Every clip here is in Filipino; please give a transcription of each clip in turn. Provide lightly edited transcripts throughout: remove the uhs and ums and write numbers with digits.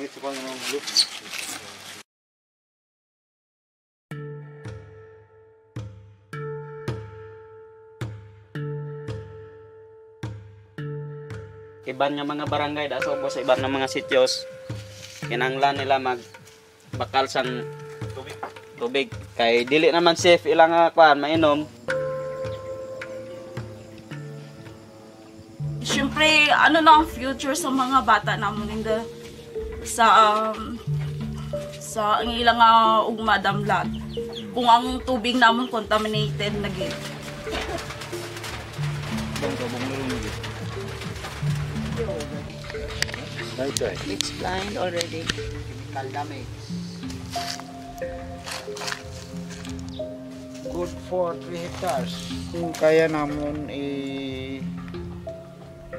ito ko ng loop. Iban nga mga barangay da so sa iban ng mga sityos kinanglan nila magbakal sang tubig kay dili naman safe ilang kuan mainom. Siyempre, ano na ang future sa mga bata namin sa ang ilang ugma damlat kung ang tubig naman contaminated na gid. It's blind already. Chemical damage. Good for 3 hectares. Kung kaya namon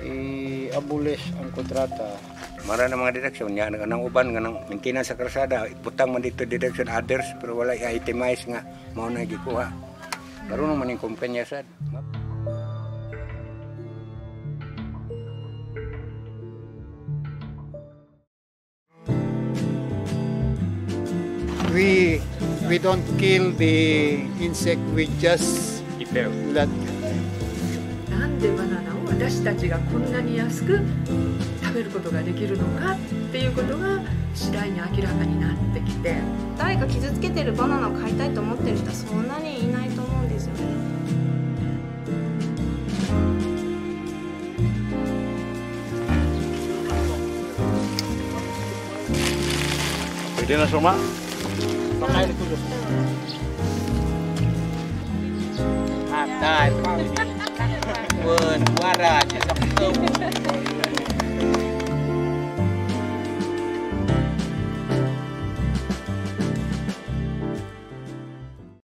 i-abolish ang kontrata. Mara na mga deduction niya nang uban nga nang maintenance sa kalsada iputang man dito deduction others pero wala i-itemize nga mao na gikuha. Karon man ning kumpanya sad. We don't kill the insect, we just let なんでバナナを私たちがこんなに安く食べることができるのかっていうことが次第に明らかになってきて、誰か傷つけてるバナナを買いたいと思ってる人はそんなにいないと思うんですよね。Pwede na suma? Pakain ko dito. Atay. Wala, wala.